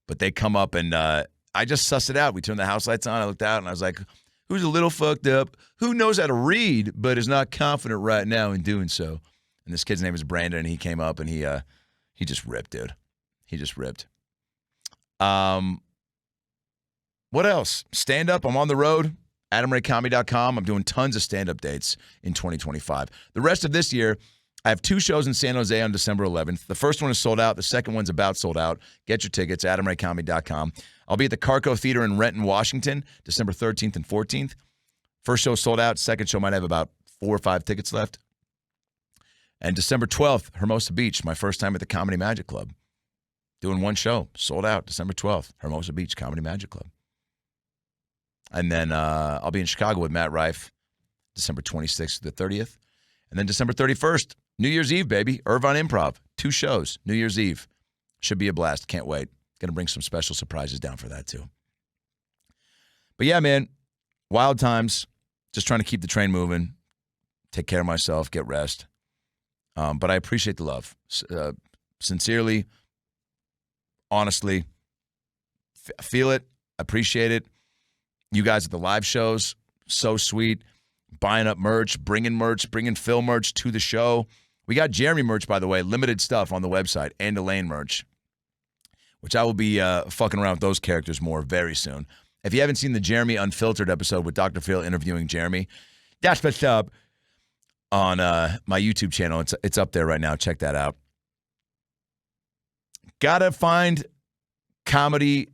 But they come up and I just sussed it out. We turned the house lights on. I looked out and I was like, who's a little fucked up? Who knows how to read but is not confident right now in doing so? And this kid's name is Brandon, and he came up and he just ripped, dude. He just ripped. What else? Stand-up. I'm on the road. AdamRayComedy.com. I'm doing tons of stand-up dates in 2025. The rest of this year, I have 2 shows in San Jose on December 11th. The first one is sold out. The second one's about sold out. Get your tickets, AdamRayComedy.com. I'll be at the Carco Theater in Renton, Washington, December 13th and 14th. First show sold out. Second show might have about 4 or 5 tickets left. And December 12th, Hermosa Beach, my first time at the Comedy Magic Club. Doing one show, sold out, December 12th, Hermosa Beach, Comedy Magic Club. And then I'll be in Chicago with Matt Rife, December 26th to the 30th. And then December 31st, New Year's Eve, baby. Irvine Improv. 2 shows, New Year's Eve. Should be a blast. Can't wait. Going to bring some special surprises down for that, too. But yeah, man, wild times. Just trying to keep the train moving, take care of myself, get rest. But I appreciate the love. Sincerely, honestly, feel it, appreciate it. You guys at the live shows, so sweet. Buying up merch, bringing Phil merch to the show. We got Jeremy merch, by the way, limited stuff on the website, and Elaine merch, which I will be fucking around with those characters more very soon. If you haven't seen the Jeremy Unfiltered episode with Dr. Phil interviewing Jeremy, that's what's up on my YouTube channel. It's up there right now. Check that out. Gotta find comedy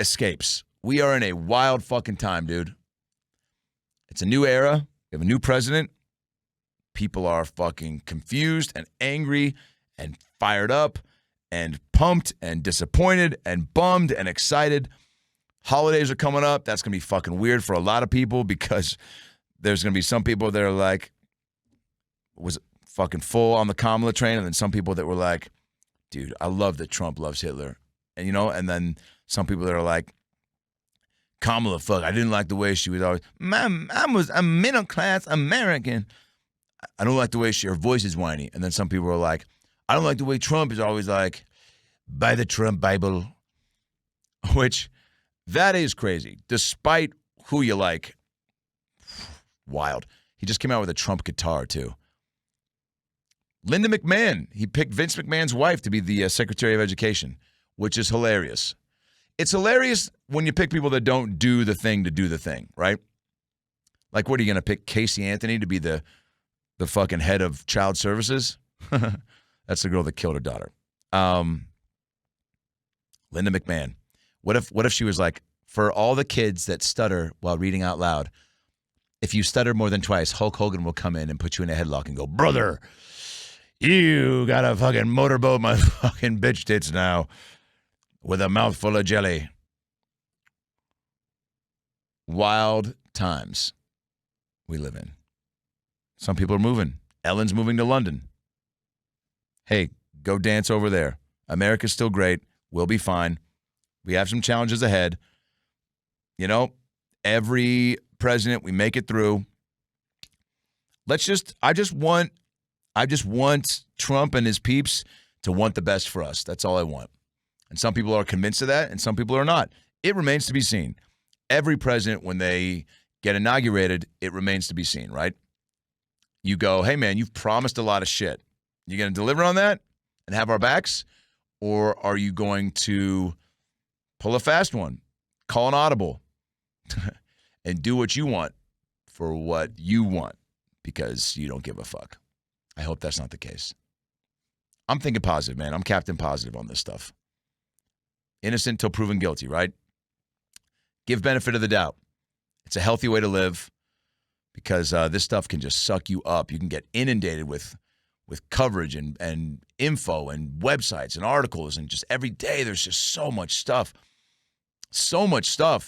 escapes. We are in a wild fucking time, dude. It's a new era. We have a new president. People are fucking confused and angry and fired up and pumped and disappointed and bummed and excited. Holidays are coming up. That's going to be fucking weird for a lot of people because there's going to be some people that are like, was fucking full on the Kamala train, and then some people that were like, dude, I love that Trump loves Hitler. And, and then some people that are like, Kamala, fuck, I didn't like the way she was always, I'm middle-class American. I don't like the way her voice is whiny. And then some people are like, I don't like the way Trump is always like, buy the Trump Bible, which... That is crazy. Despite who you like, wild. He just came out with a Trump guitar, too. Linda McMahon. He picked Vince McMahon's wife to be the Secretary of Education, which is hilarious. It's hilarious when you pick people that don't do the thing to do the thing, right? Like, what are you going to pick Casey Anthony to be the fucking head of child services? That's the girl that killed her daughter. Linda McMahon. What if she was like, for all the kids that stutter while reading out loud, if you stutter more than twice, Hulk Hogan will come in and put you in a headlock and go, brother, you gotta fucking motorboat my fucking bitch tits now with a mouthful of jelly. Wild times we live in. Some people are moving. Ellen's moving to London. Hey, go dance over there. America's still great. We'll be fine. We have some challenges ahead. Every president, we make it through. I just want Trump and his peeps to want the best for us. That's all I want. And some people are convinced of that, and some people are not. It remains to be seen. Every president, when they get inaugurated, it remains to be seen, right? You go, hey, man, you've promised a lot of shit. You going to deliver on that and have our backs? Or are you going to pull a fast one, call an audible, and do what you want for what you want because you don't give a fuck? I hope that's not the case. I'm thinking positive, man. I'm Captain Positive on this stuff. Innocent till proven guilty, right? Give benefit of the doubt. It's a healthy way to live because this stuff can just suck you up. You can get inundated with coverage and info and websites and articles, and just every day there's just so much stuff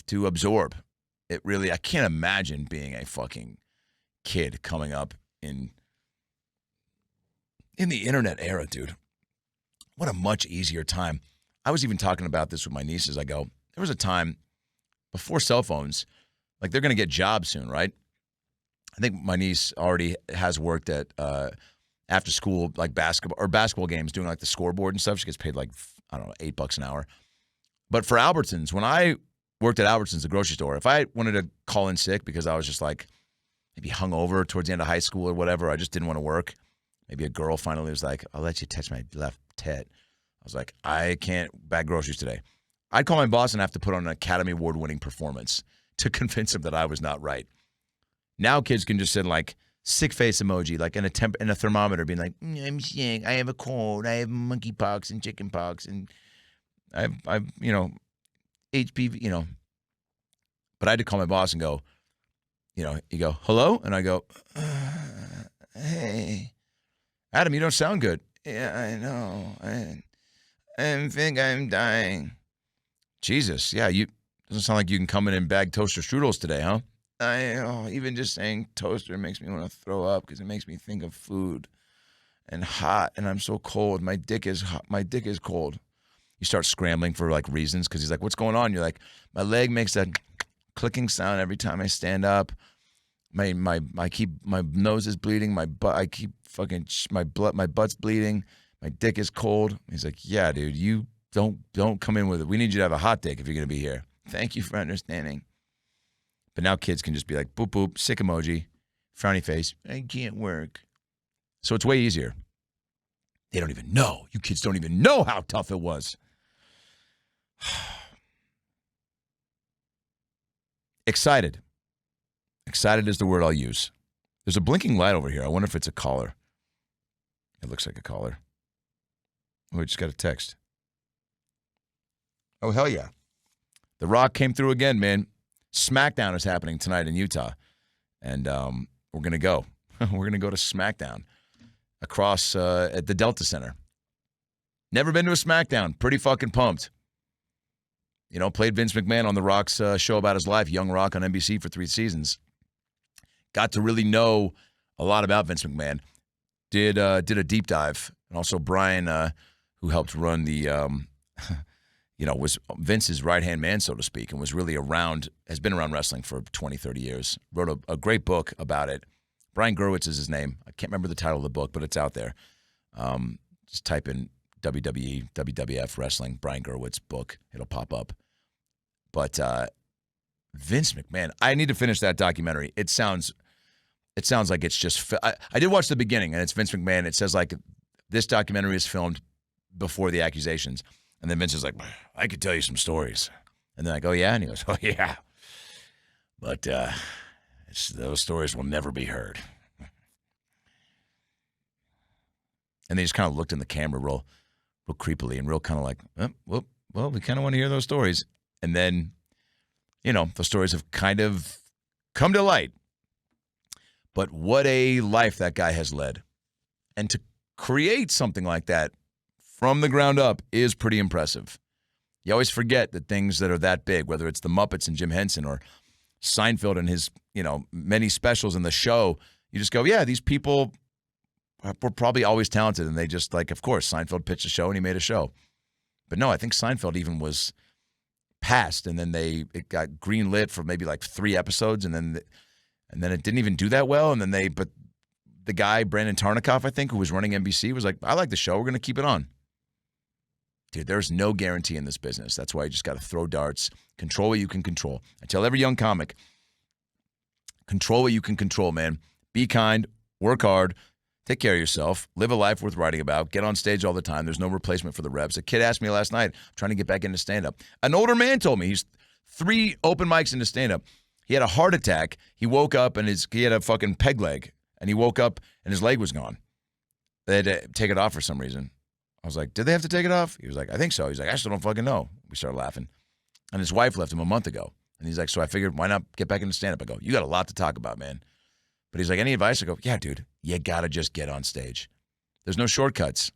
to absorb. I can't imagine being a fucking kid coming up in the internet era, dude. What a much easier time. I was even talking about this with my nieces. I go, there was a time before cell phones, like they're going to get jobs soon, right? I think my niece already has worked at after school, like basketball games, doing like the scoreboard and stuff. She gets paid like, I don't know, $8 an hour. But for Albertsons, when I worked at Albertsons, the grocery store, if I wanted to call in sick because I was just like maybe hungover towards the end of high school or whatever, I just didn't want to work. Maybe a girl finally was like, I'll let you touch my left tit. I was like, I can't bag groceries today. I'd call my boss and have to put on an Academy Award-winning performance to convince him that I was not right. Now kids can just send like sick face emoji, like in a thermometer, being like, I'm sick, I have a cold, I have monkeypox and chickenpox, and I've HPV, But I had to call my boss and go, you go, hello? And I go, hey, Adam, you don't sound good. Yeah, I know. I think I'm dying. Jesus, yeah, doesn't sound like you can come in and bag toaster strudels today, huh? Even just saying toaster makes me want to throw up because it makes me think of food and hot, and I'm so cold. My dick is hot. My dick is cold. You start scrambling for like reasons because he's like, "What's going on?" You're like, "My leg makes that clicking sound every time I stand up. My nose is bleeding. My butt's bleeding. My dick is cold." He's like, "Yeah, dude, you don't come in with it. We need you to have a hot dick if you're gonna be here. Thank you for understanding." But now kids can just be like, boop boop, sick emoji, frowny face. I can't work. So it's way easier. They don't even know. You kids don't even know how tough it was. Excited. Excited is the word I'll use. There's a blinking light over here. I wonder if it's a caller. It looks like a caller. Oh, we just got a text. Oh, hell yeah. The Rock came through again, man. SmackDown is happening tonight in Utah. And we're going to go. We're going to go to SmackDown across at the Delta Center. Never been to a SmackDown. Pretty fucking pumped. You know, played Vince McMahon on The Rock's show about his life, Young Rock on NBC for 3 seasons. Got to really know a lot about Vince McMahon. Did a deep dive. And also Brian, who helped run the, was Vince's right-hand man, so to speak, and was really around, has been around wrestling for 20, 30 years. Wrote a great book about it. Brian Gerwitz is his name. I can't remember the title of the book, but it's out there. Just type in WWE, WWF wrestling, Brian Gerwitz book. It'll pop up. But Vince McMahon, I need to finish that documentary. It sounds like it's just. I did watch the beginning, and it's Vince McMahon. It says like this documentary is filmed before the accusations, and then Vince is like, "I could tell you some stories," and then I go, "Yeah," and he goes, "Oh yeah," but those stories will never be heard. And they just kind of looked in the camera real creepily and real kind of like, well, we kind of want to hear those stories. And then, those stories have kind of come to light. But what a life that guy has led. And to create something like that from the ground up is pretty impressive. You always forget that things that are that big, whether it's the Muppets and Jim Henson or Seinfeld and his, many specials in the show, you just go, yeah, these people were probably always talented. And they just of course, Seinfeld pitched a show and he made a show. But no, I think Seinfeld even was passed, and then it got greenlit for maybe 3 episodes, and then it didn't even do that well. And then but the guy, Brandon Tarnikoff, I think, who was running NBC, was like, I like the show. We're going to keep it on. Dude, there's no guarantee in this business. That's why you just got to throw darts, control what you can control. I tell every young comic, control what you can control, man. Be kind, work hard, take care of yourself, live a life worth writing about, get on stage all the time. There's no replacement for the reps. A kid asked me last night, trying to get back into stand-up. An older man told me, he's 3 open mics into stand-up. He had a heart attack. He woke up and he had a fucking peg leg. And he woke up and his leg was gone. They had to take it off for some reason. I was like, did they have to take it off? He was like, I think so. He's like, I still don't fucking know. We started laughing. And his wife left him a month ago. And he's like, so I figured, why not get back into stand-up? I go, you got a lot to talk about, man. But he's like, any advice? I go, yeah, dude, you got to just get on stage. There's no shortcuts.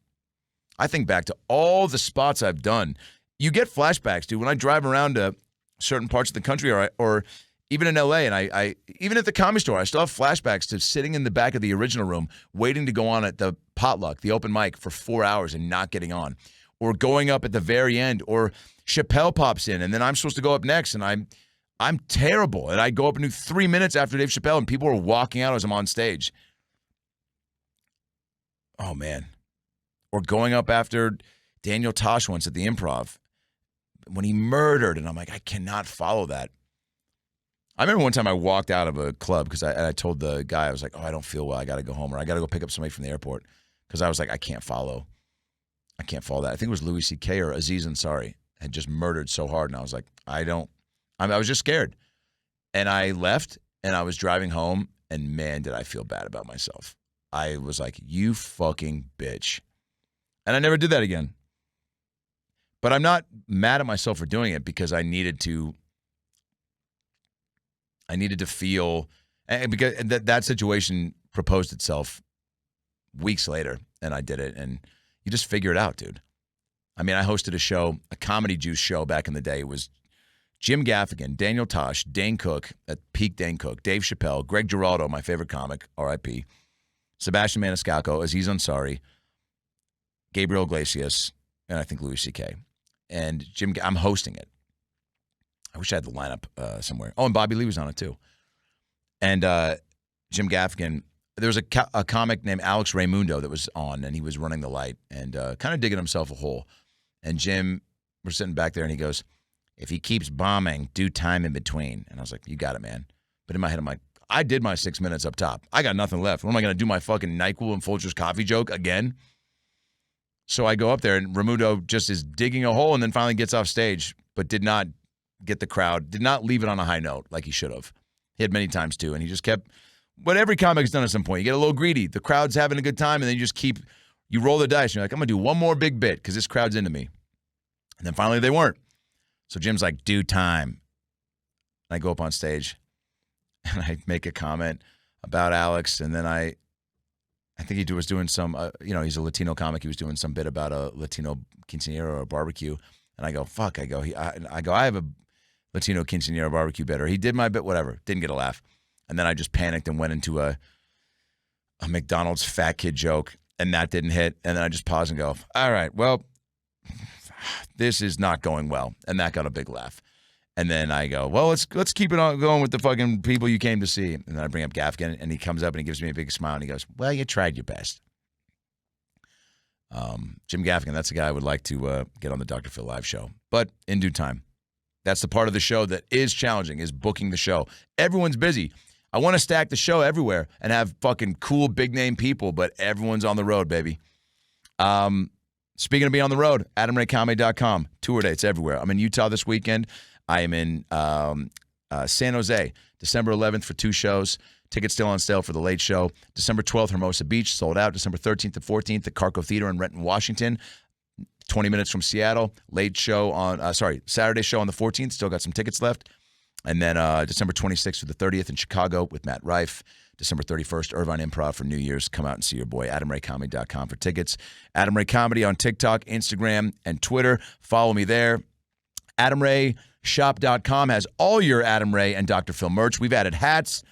I think back to all the spots I've done. You get flashbacks, dude. When I drive around to certain parts of the country or even in LA, and I even at the Comedy Store, I still have flashbacks to sitting in the back of the original room waiting to go on at the potluck, the open mic, for 4 hours and not getting on. Or going up at the very end, or Chappelle pops in, and then I'm supposed to go up next, and I'm terrible. And I go up and do 3 minutes after Dave Chappelle, and people are walking out as I'm on stage. Oh, man. Or going up after Daniel Tosh once at the Improv when he murdered, and I'm like, I cannot follow that. I remember one time I walked out of a club because I told the guy, I was like, oh, I don't feel well. I got to go home, or I got to go pick up somebody from the airport, because I was like, I can't follow that. I think it was Louis C.K. or Aziz Ansari had just murdered so hard, and I was like, I was just scared. And I left, and I was driving home, and man, did I feel bad about myself. I was like, you fucking bitch. And I never did that again. But I'm not mad at myself for doing it, because I needed to feel, and because that situation proposed itself weeks later, and I did it, and you just figure it out, dude. I mean, I hosted a show, a Comedy Juice show back in the day. It was Jim Gaffigan, Daniel Tosh, Dane Cook, at peak Dane Cook, Dave Chappelle, Greg Giraldo, my favorite comic, R.I.P., Sebastian Maniscalco, Aziz Ansari, Gabriel Iglesias, and I think Louis C.K. And I'm hosting it. I wish I had the lineup somewhere. Oh, and Bobby Lee was on it too. And Jim Gaffigan, there was a comic named Alex Raymundo that was on, and he was running the light and kind of digging himself a hole. And Jim, we're sitting back there, and he goes, if he keeps bombing, do time in between. And I was like, you got it, man. But in my head, I'm like, I did my 6 minutes up top. I got nothing left. What am I going to do, my fucking NyQuil and Folgers coffee joke again? So I go up there, and Raymundo just is digging a hole and then finally gets off stage, but did not get the crowd, did not leave it on a high note like he should have. He had many times too, and he just kept, what every comic's done at some point. You get a little greedy. The crowd's having a good time, and then you just you roll the dice. And you're like, I'm going to do one more big bit because this crowd's into me. And then finally they weren't. So Jim's like, do time. And I go up on stage, and I make a comment about Alex, and then I think he was doing some, he's a Latino comic. He was doing some bit about a Latino quinceañera or a barbecue. And I go, fuck. I go, I have a Latino quinceañera barbecue bit. Or he did my bit, whatever. Didn't get a laugh. And then I just panicked and went into a McDonald's fat kid joke, and that didn't hit. And then I just paused and go, all right, well, this is not going well. And that got a big laugh. And then I go, well, let's keep it on going with the fucking people you came to see. And then I bring up Gaffigan, and he comes up and he gives me a big smile, and he goes, well, you tried your best. Jim Gaffigan, that's the guy I would like to get on the Dr. Phil Live show. But in due time. That's the part of the show that is challenging, is booking the show. Everyone's busy. I want to stack the show everywhere and have fucking cool big-name people, but everyone's on the road, baby. Speaking of being on the road, AdamRayComedy.com. Tour dates everywhere. I'm in Utah this weekend. I am in San Jose, December 11th for 2 shows. Tickets still on sale for the late show. December 12th, Hermosa Beach, sold out. December 13th and 14th at Carco Theater in Renton, Washington. 20 minutes from Seattle. Late show on, Saturday show on the 14th. Still got some tickets left. And then December 26th through the 30th in Chicago with Matt Rife. December 31st, Irvine Improv for New Year's. Come out and see your boy, AdamRayComedy.com for tickets. Adam Ray Comedy on TikTok, Instagram, and Twitter. Follow me there. AdamRayShop.com has all your Adam Ray and Dr. Phil merch. We've added hats.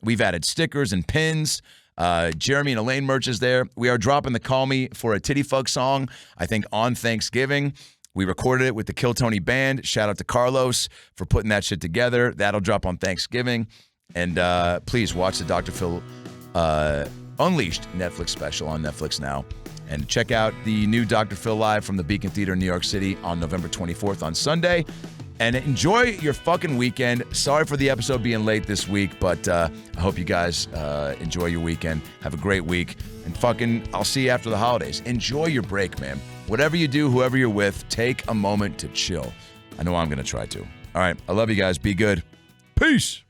We've added stickers and pins. Jeremy and Elaine merch is there. We are dropping the Call Me for a Titty Fuck song, I think, on Thanksgiving. We recorded it with the Kill Tony Band. Shout out to Carlos for putting that shit together. That'll drop on Thanksgiving. And please watch the Dr. Phil Unleashed Netflix special on Netflix now. And check out the new Dr. Phil Live from the Beacon Theater in New York City on November 24th on Sunday. And enjoy your fucking weekend. Sorry for the episode being late this week, but I hope you guys enjoy your weekend. Have a great week. And I'll see you after the holidays. Enjoy your break, man. Whatever you do, whoever you're with, take a moment to chill. I know I'm going to try to. All right. I love you guys. Be good. Peace.